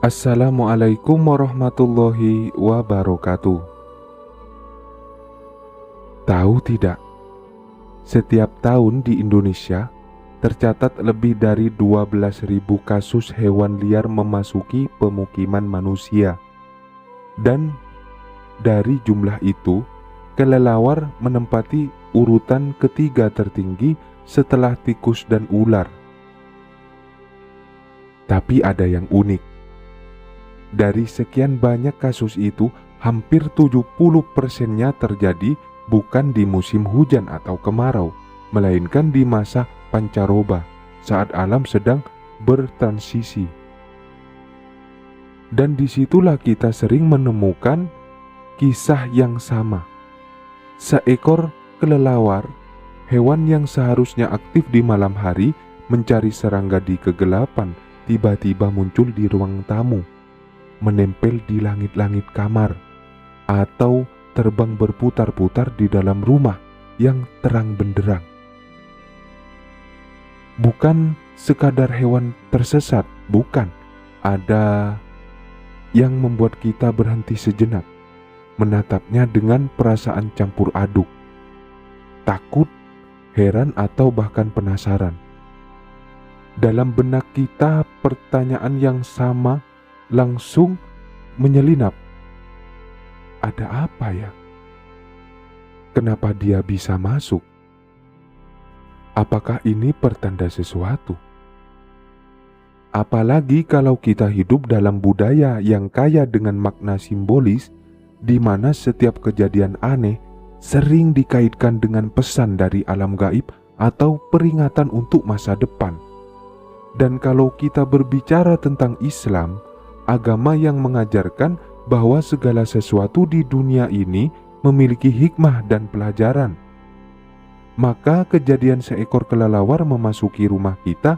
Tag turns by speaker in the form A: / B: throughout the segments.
A: Assalamualaikum warahmatullahi wabarakatuh. Tahu tidak, setiap tahun di Indonesia tercatat lebih dari 12.000 kasus hewan liar memasuki pemukiman manusia. Dan dari jumlah itu, kelelawar menempati urutan ketiga tertinggi setelah tikus dan ular. Tapi ada yang unik. Dari sekian banyak kasus itu, hampir 70%-nya terjadi bukan di musim hujan atau kemarau, melainkan di masa pancaroba, saat alam sedang bertransisi. Dan disitulah kita sering menemukan kisah yang sama. Seekor kelelawar, hewan yang seharusnya aktif di malam hari, mencari serangga di kegelapan, tiba-tiba muncul di ruang tamu, menempel di langit-langit kamar, atau terbang berputar-putar di dalam rumah yang terang benderang. Bukan sekadar hewan tersesat, bukan. Ada yang membuat kita berhenti sejenak, menatapnya dengan perasaan campur aduk, takut, heran, atau bahkan penasaran. Dalam benak kita, pertanyaan yang sama langsung menyelinap. Ada apa ya? Kenapa dia bisa masuk? Apakah ini pertanda sesuatu? Apalagi kalau kita hidup dalam budaya yang kaya dengan makna simbolis, di mana setiap kejadian aneh sering dikaitkan dengan pesan dari alam gaib atau peringatan untuk masa depan. Dan kalau kita berbicara tentang Islam, agama yang mengajarkan bahwa segala sesuatu di dunia ini memiliki hikmah dan pelajaran, maka kejadian seekor kelelawar memasuki rumah kita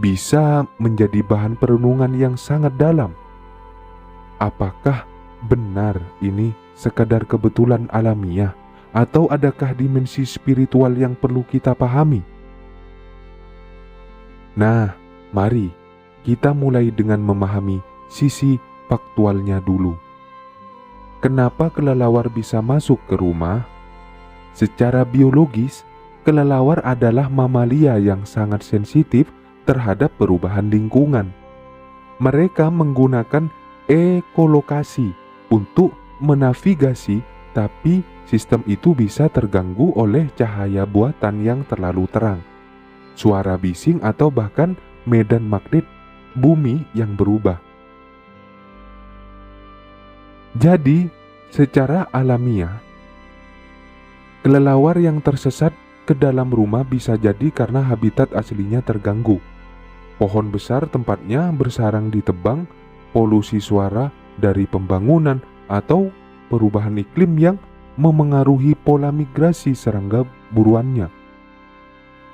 A: bisa menjadi bahan perenungan yang sangat dalam. Apakah benar ini sekadar kebetulan alamiah, atau adakah dimensi spiritual yang perlu kita pahami? Nah, mari kita mulai dengan memahami sisi faktualnya dulu. Kenapa kelelawar bisa masuk ke rumah? Secara biologis, kelelawar adalah mamalia yang sangat sensitif terhadap perubahan lingkungan. Mereka menggunakan ekolokasi untuk menavigasi, tapi sistem itu bisa terganggu oleh cahaya buatan yang terlalu terang, suara bising, atau bahkan medan magnet bumi yang berubah. Jadi, secara alamiah, kelelawar yang tersesat ke dalam rumah bisa jadi karena habitat aslinya terganggu. Pohon besar tempatnya bersarang ditebang, polusi suara dari pembangunan, atau perubahan iklim yang memengaruhi pola migrasi serangga buruannya.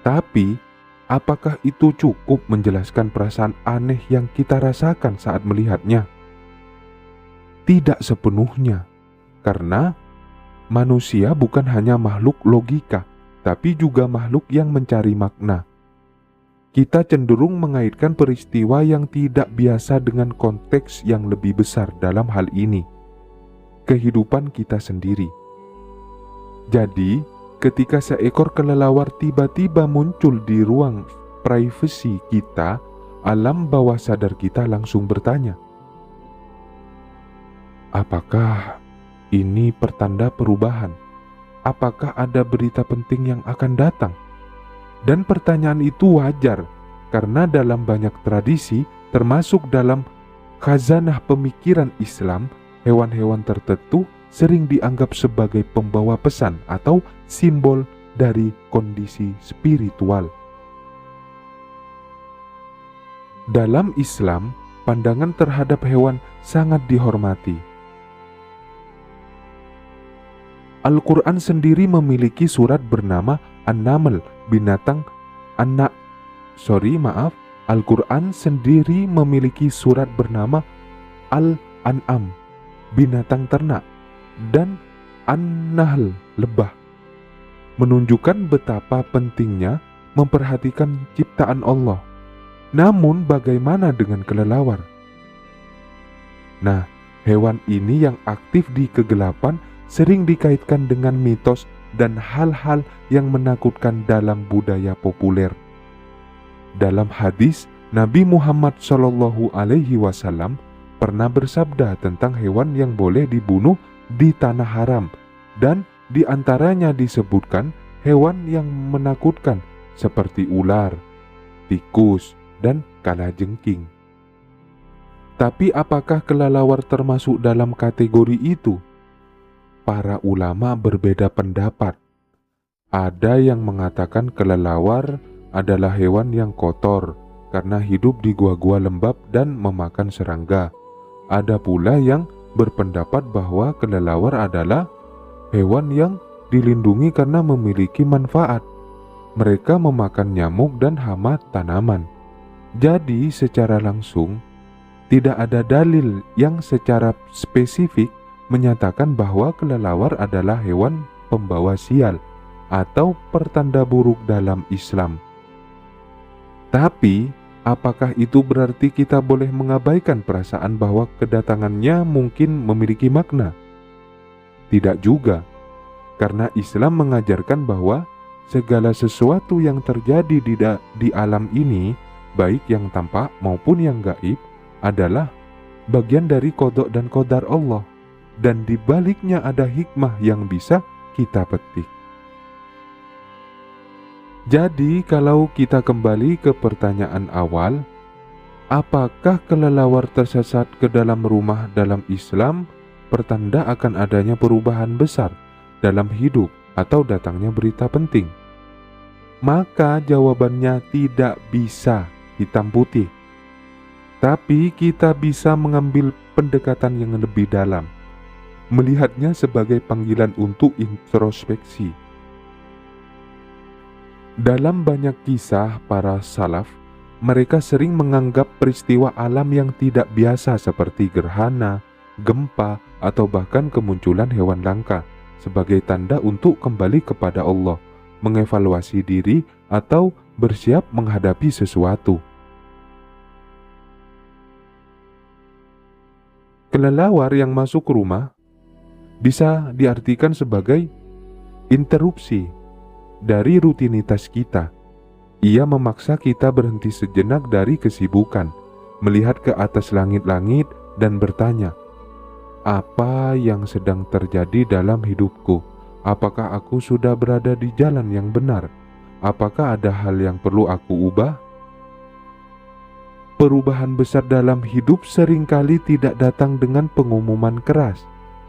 A: Tapi, apakah itu cukup menjelaskan perasaan aneh yang kita rasakan saat melihatnya? Tidak sepenuhnya, karena manusia bukan hanya makhluk logika, tapi juga makhluk yang mencari makna. Kita cenderung mengaitkan peristiwa yang tidak biasa dengan konteks yang lebih besar, dalam hal ini kehidupan kita sendiri. Jadi, ketika seekor kelelawar tiba-tiba muncul di ruang privasi kita, alam bawah sadar kita langsung bertanya, apakah ini pertanda perubahan? Apakah ada berita penting yang akan datang? Dan pertanyaan itu wajar, karena dalam banyak tradisi, termasuk dalam khazanah pemikiran Islam, hewan-hewan tertentu sering dianggap sebagai pembawa pesan atau simbol dari kondisi spiritual. Dalam Islam, pandangan terhadap hewan sangat dihormati. Al-Quran sendiri memiliki surat bernama An-Naml, binatang anak. Al-Quran sendiri memiliki surat bernama Al-An'am, binatang ternak, dan An-Nahl, lebah, menunjukkan betapa pentingnya memperhatikan ciptaan Allah. Namun bagaimana dengan kelelawar? Nah, hewan ini yang aktif di kegelapan sering dikaitkan dengan mitos dan hal-hal yang menakutkan dalam budaya populer. Dalam hadis, Nabi Muhammad SAW pernah bersabda tentang hewan yang boleh dibunuh di tanah haram, dan di antaranya disebutkan hewan yang menakutkan seperti ular, tikus, dan kalajengking. Tapi apakah kelelawar termasuk dalam kategori itu? Para ulama berbeda pendapat. Ada yang mengatakan kelelawar adalah hewan yang kotor karena hidup di gua-gua lembab dan memakan serangga. Ada pula yang berpendapat bahwa kelelawar adalah hewan yang dilindungi karena memiliki manfaat. Mereka memakan nyamuk dan hama tanaman. Jadi secara langsung, tidak ada dalil yang secara spesifik menyatakan bahwa kelelawar adalah hewan pembawa sial atau pertanda buruk dalam Islam. Tapi, apakah itu berarti kita boleh mengabaikan perasaan bahwa kedatangannya mungkin memiliki makna? Tidak juga, karena Islam mengajarkan bahwa segala sesuatu yang terjadi di alam ini, baik yang tampak maupun yang gaib, adalah bagian dari qada dan qadar Allah, dan di baliknya ada hikmah yang bisa kita petik. Jadi kalau kita kembali ke pertanyaan awal, apakah kelelawar tersesat ke dalam rumah dalam Islam pertanda akan adanya perubahan besar dalam hidup atau datangnya berita penting? Maka jawabannya tidak bisa hitam putih. Tapi kita bisa mengambil pendekatan yang lebih dalam, melihatnya sebagai panggilan untuk introspeksi. Dalam banyak kisah para salaf, mereka sering menganggap peristiwa alam yang tidak biasa seperti gerhana, gempa, atau bahkan kemunculan hewan langka sebagai tanda untuk kembali kepada Allah, mengevaluasi diri, atau bersiap menghadapi sesuatu. Kelelawar yang masuk rumah bisa diartikan sebagai interupsi dari rutinitas kita. Ia memaksa kita berhenti sejenak dari kesibukan, melihat ke atas langit-langit dan bertanya, apa yang sedang terjadi dalam hidupku? Apakah aku sudah berada di jalan yang benar? Apakah ada hal yang perlu aku ubah? Perubahan besar dalam hidup seringkali tidak datang dengan pengumuman keras,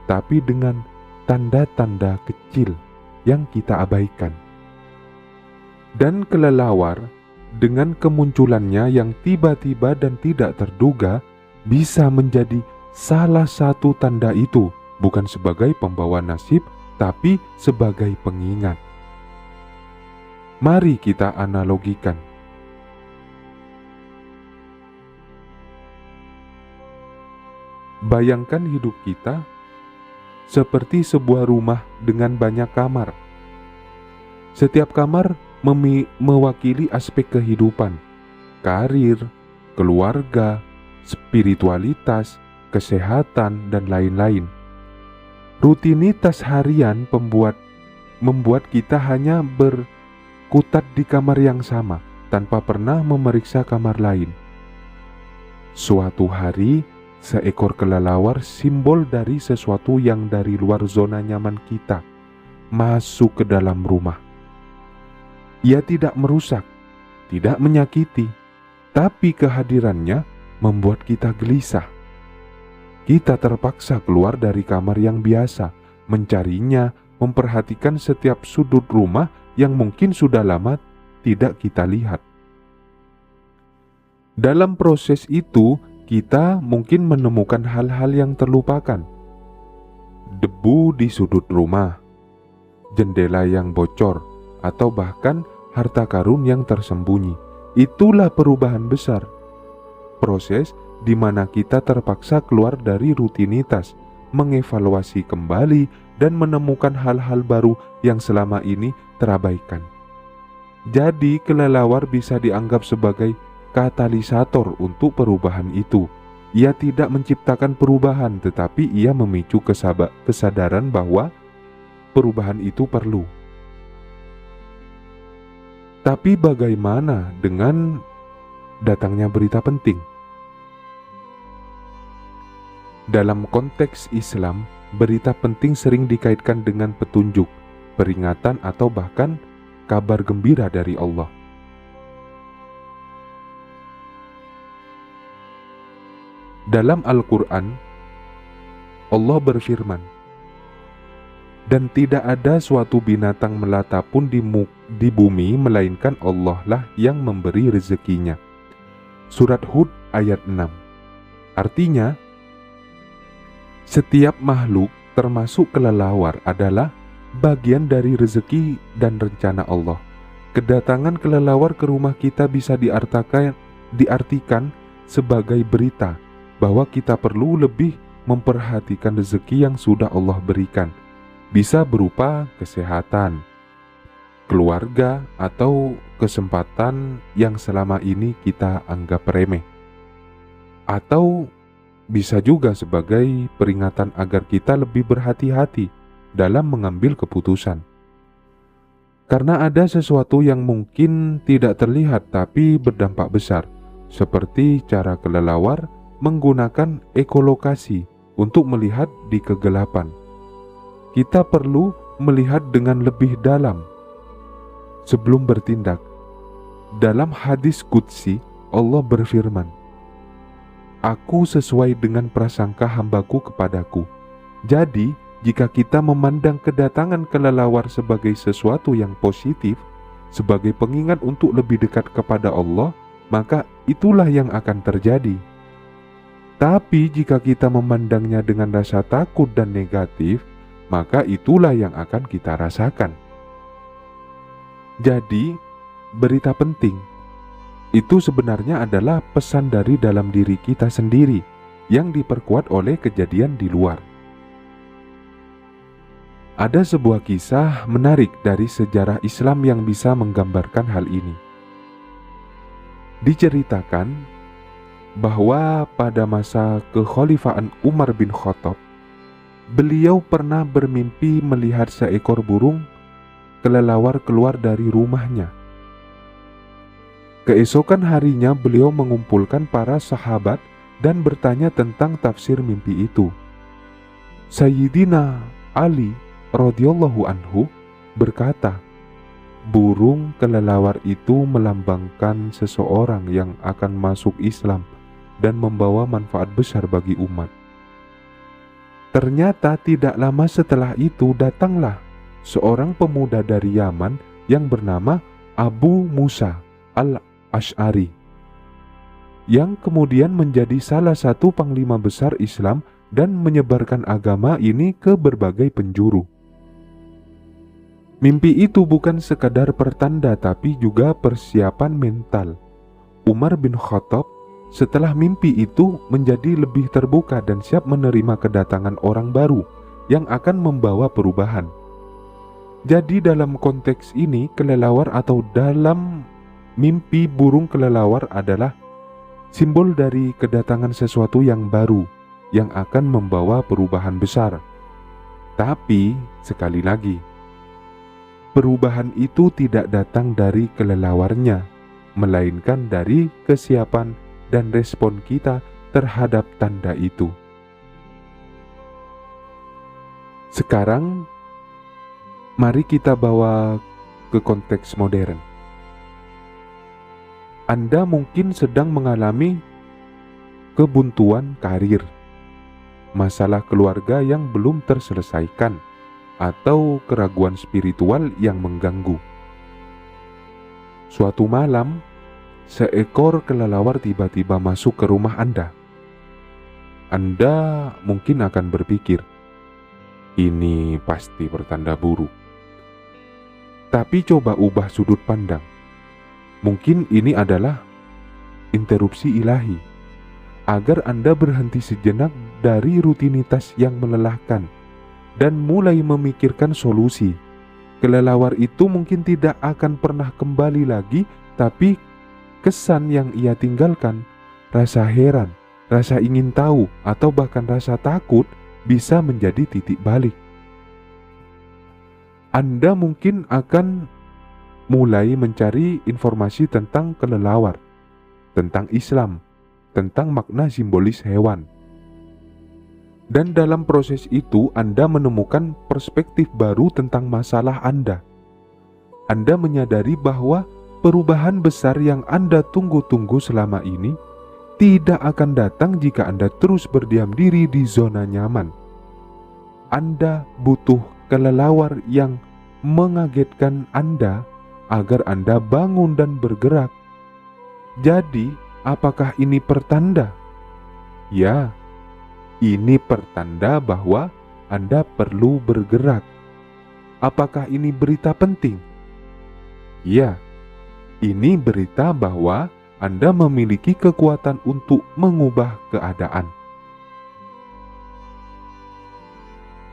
A: tapi dengan tanda-tanda kecil yang kita abaikan. Dan kelelawar dengan kemunculannya yang tiba-tiba dan tidak terduga bisa menjadi salah satu tanda itu, bukan sebagai pembawa nasib, tapi sebagai pengingat. Mari kita analogikan. Bayangkan hidup kita seperti sebuah rumah dengan banyak kamar. Setiap kamar mewakili aspek kehidupan, karir, keluarga, spiritualitas, kesehatan, dan lain-lain. Rutinitas harian membuat kita hanya berkutat di kamar yang sama tanpa pernah memeriksa kamar lain. Suatu hari, seekor kelelawar, simbol dari sesuatu yang dari luar zona nyaman kita, masuk ke dalam rumah. Ia tidak merusak, tidak menyakiti, tapi kehadirannya membuat kita gelisah. Kita terpaksa keluar dari kamar yang biasa, mencarinya, memperhatikan setiap sudut rumah yang mungkin sudah lama tidak kita lihat. Dalam proses itu, kita mungkin menemukan hal-hal yang terlupakan. Debu di sudut rumah, jendela yang bocor, atau bahkan harta karun yang tersembunyi. Itulah perubahan besar. Proses di mana kita terpaksa keluar dari rutinitas, mengevaluasi kembali, dan menemukan hal-hal baru yang selama ini terabaikan. Jadi kelelawar bisa dianggap sebagai katalisator untuk perubahan itu, Ia tidak menciptakan perubahan, tetapi ia memicu kesadaran bahwa perubahan itu perlu. Tapi bagaimana dengan datangnya berita penting? Dalam konteks Islam, berita penting sering dikaitkan dengan petunjuk, peringatan, atau bahkan kabar gembira dari Allah. Dalam Al-Quran, Allah berfirman, "Dan tidak ada suatu binatang melata pun di bumi, melainkan Allah lah yang memberi rezekinya." Surat Hud ayat 6. Artinya, setiap makhluk termasuk kelelawar adalah bagian dari rezeki dan rencana Allah. Kedatangan kelelawar ke rumah kita bisa diartikan sebagai berita bahwa kita perlu lebih memperhatikan rezeki yang sudah Allah berikan. Bisa berupa kesehatan, keluarga, atau kesempatan yang selama ini kita anggap remeh. Atau bisa juga sebagai peringatan agar kita lebih berhati-hati dalam mengambil keputusan. Karena ada sesuatu yang mungkin tidak terlihat tapi berdampak besar, seperti cara kelelawar menggunakan ekolokasi untuk melihat di kegelapan. Kita perlu melihat dengan lebih dalam sebelum bertindak. Dalam hadis qudsi, Allah berfirman, "Aku sesuai dengan prasangka hambaku kepadaku." Jadi, jika kita memandang kedatangan kelelawar sebagai sesuatu yang positif, sebagai pengingat untuk lebih dekat kepada Allah, maka itulah yang akan terjadi. Tapi jika kita memandangnya dengan rasa takut dan negatif, maka itulah yang akan kita rasakan. Jadi, berita penting itu sebenarnya adalah pesan dari dalam diri kita sendiri yang diperkuat oleh kejadian di luar. Ada sebuah kisah menarik dari sejarah Islam yang bisa menggambarkan hal ini. Diceritakan bahwa pada masa kekhalifahan Umar bin Khattab, beliau pernah bermimpi melihat seekor burung kelelawar keluar dari rumahnya. Keesokan harinya beliau mengumpulkan para sahabat dan bertanya tentang tafsir mimpi itu. Sayyidina Ali radhiyallahu anhu berkata, burung kelelawar itu melambangkan seseorang yang akan masuk Islam dan membawa manfaat besar bagi umat. Ternyata tidak lama setelah itu datanglah seorang pemuda dari Yaman yang bernama Abu Musa al-Ash'ari, yang kemudian menjadi salah satu panglima besar Islam dan menyebarkan agama ini ke berbagai penjuru. Mimpi itu bukan sekadar pertanda tapi juga persiapan mental. Umar bin Khattab setelah mimpi itu menjadi lebih terbuka dan siap menerima kedatangan orang baru yang akan membawa perubahan. Jadi dalam konteks ini, kelelawar atau dalam mimpi burung kelelawar adalah simbol dari kedatangan sesuatu yang baru yang akan membawa perubahan besar. Tapi sekali lagi, perubahan itu tidak datang dari kelelawarnya, melainkan dari kesiapan dan respon kita terhadap tanda itu. Sekarang, mari kita bawa ke konteks modern. Anda mungkin sedang mengalami kebuntuan karir, masalah keluarga yang belum terselesaikan, atau keraguan spiritual yang mengganggu. Suatu malam, seekor kelelawar tiba-tiba masuk ke rumah Anda. Anda mungkin akan berpikir, ini pasti pertanda buruk. Tapi coba ubah sudut pandang. Mungkin ini adalah interupsi ilahi, agar Anda berhenti sejenak dari rutinitas yang melelahkan dan mulai memikirkan solusi. Kelelawar itu mungkin tidak akan pernah kembali lagi, tapi kesan yang ia tinggalkan, rasa heran, rasa ingin tahu, atau bahkan rasa takut bisa menjadi titik balik. Anda mungkin akan mulai mencari informasi tentang kelelawar, tentang Islam, tentang makna simbolis hewan. Dan dalam proses itu Anda menemukan perspektif baru tentang masalah Anda. Anda menyadari bahwa perubahan besar yang Anda tunggu-tunggu selama ini tidak akan datang jika Anda terus berdiam diri di zona nyaman. Anda butuh kelelawar yang mengagetkan Anda agar Anda bangun dan bergerak. Jadi, apakah ini pertanda? Ya, ini pertanda bahwa Anda perlu bergerak. Apakah ini berita penting? Ya, ini berita bahwa Anda memiliki kekuatan untuk mengubah keadaan.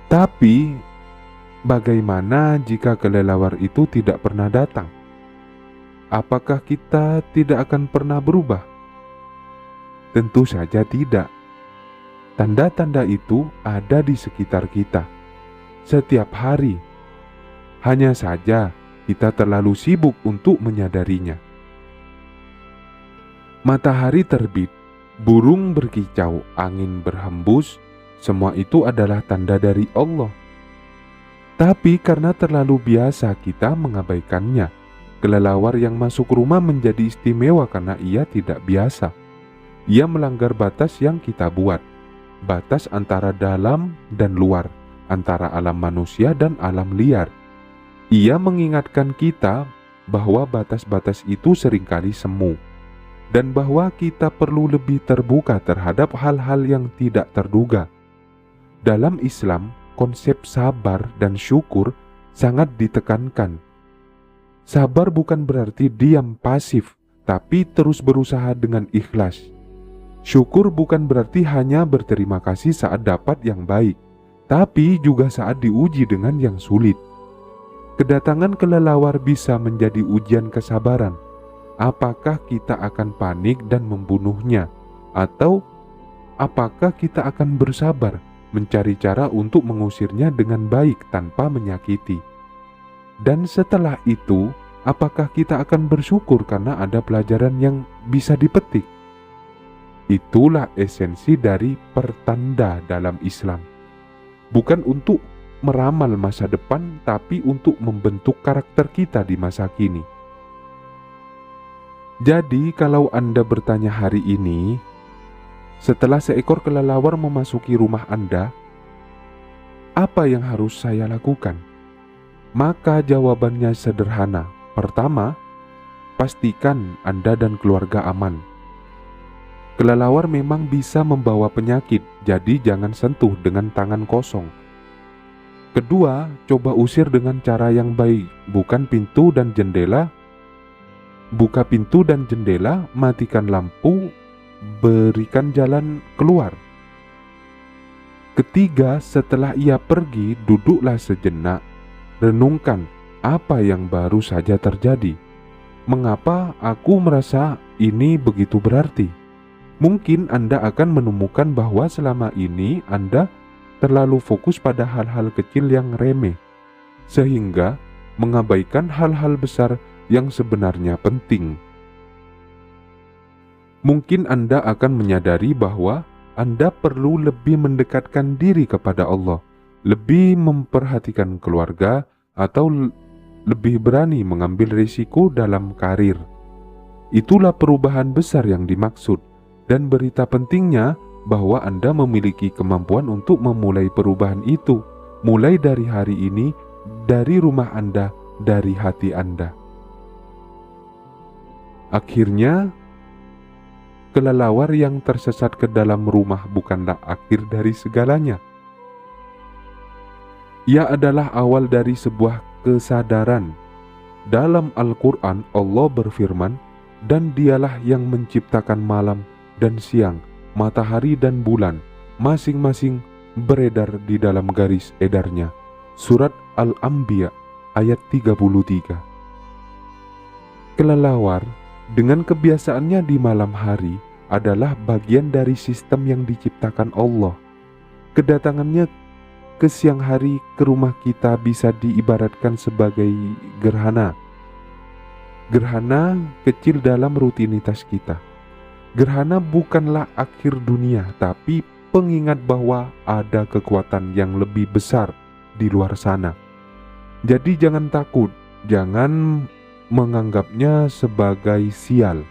A: Tapi, bagaimana jika kelelawar itu tidak pernah datang? Apakah kita tidak akan pernah berubah? Tentu saja tidak. Tanda-tanda itu ada di sekitar kita, setiap hari. Hanya saja kita terlalu sibuk untuk menyadarinya. Matahari terbit, burung berkicau, angin berhembus, semua itu adalah tanda dari Allah. Tapi karena terlalu biasa kita mengabaikannya, kelelawar yang masuk rumah menjadi istimewa karena ia tidak biasa. Ia melanggar batas yang kita buat, batas antara dalam dan luar, antara alam manusia dan alam liar. Ia mengingatkan kita bahwa batas-batas itu seringkali semu, dan bahwa kita perlu lebih terbuka terhadap hal-hal yang tidak terduga. Dalam Islam, konsep sabar dan syukur sangat ditekankan. Sabar bukan berarti diam pasif, tapi terus berusaha dengan ikhlas. Syukur bukan berarti hanya berterima kasih saat dapat yang baik, tapi juga saat diuji dengan yang sulit. Kedatangan kelelawar bisa menjadi ujian kesabaran. Apakah kita akan panik dan membunuhnya? Atau apakah kita akan bersabar, mencari cara untuk mengusirnya dengan baik tanpa menyakiti? Dan setelah itu, apakah kita akan bersyukur karena ada pelajaran yang bisa dipetik? Itulah esensi dari pertanda dalam Islam. Bukan untuk meramal masa depan, tapi untuk membentuk karakter kita di masa kini. Jadi, kalau Anda bertanya hari ini, setelah seekor kelelawar memasuki rumah Anda, apa yang harus saya lakukan? Maka jawabannya sederhana. Pertama, pastikan Anda dan keluarga aman. Kelelawar memang bisa membawa penyakit, jadi jangan sentuh dengan tangan kosong. Kedua, coba usir dengan cara yang baik, buka pintu dan jendela, matikan lampu, berikan jalan keluar. Ketiga, setelah ia pergi, duduklah sejenak, renungkan apa yang baru saja terjadi. Mengapa aku merasa ini begitu berarti? Mungkin Anda akan menemukan bahwa selama ini Anda terlalu fokus pada hal-hal kecil yang remeh, sehingga mengabaikan hal-hal besar yang sebenarnya penting. Mungkin Anda akan menyadari bahwa Anda perlu lebih mendekatkan diri kepada Allah, lebih memperhatikan keluarga, atau lebih berani mengambil risiko dalam karir. Itulah perubahan besar yang dimaksud, dan berita pentingnya bahwa Anda memiliki kemampuan untuk memulai perubahan itu, mulai dari hari ini, dari rumah Anda, dari hati Anda. Akhirnya, kelelawar yang tersesat ke dalam rumah bukanlah akhir dari segalanya. Ia adalah awal dari sebuah kesadaran. Dalam Al-Quran, Allah berfirman, "Dan dialah yang menciptakan malam dan siang, matahari dan bulan, masing-masing beredar di dalam garis edarnya." Surat Al-Anbiya ayat 33. Kelelawar dengan kebiasaannya di malam hari adalah bagian dari sistem yang diciptakan Allah. Kedatangannya ke siang hari ke rumah kita bisa diibaratkan sebagai gerhana. Gerhana kecil dalam rutinitas kita. Gerhana bukanlah akhir dunia, tapi pengingat bahwa ada kekuatan yang lebih besar di luar sana. Jadi jangan takut, jangan menganggapnya sebagai sial.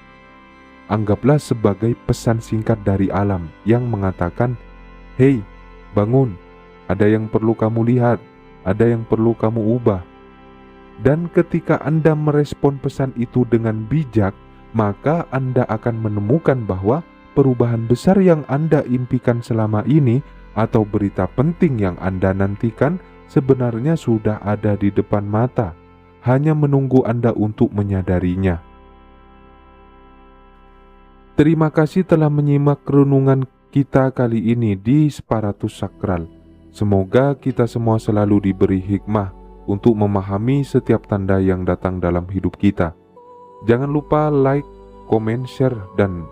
A: Anggaplah sebagai pesan singkat dari alam yang mengatakan, "Hei, bangun, ada yang perlu kamu lihat, ada yang perlu kamu ubah." Dan ketika Anda merespon pesan itu dengan bijak, maka Anda akan menemukan bahwa perubahan besar yang Anda impikan selama ini atau berita penting yang Anda nantikan sebenarnya sudah ada di depan mata, hanya menunggu Anda untuk menyadarinya. Terima kasih telah menyimak renungan kita kali ini di Sparatus Sakral. Semoga kita semua selalu diberi hikmah untuk memahami setiap tanda yang datang dalam hidup kita. Jangan lupa like, komen, share, dan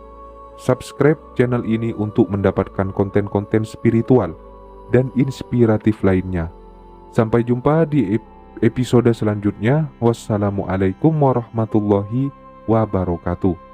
A: subscribe channel ini untuk mendapatkan konten-konten spiritual dan inspiratif lainnya. Sampai jumpa di episode selanjutnya. Wassalamualaikum warahmatullahi wabarakatuh.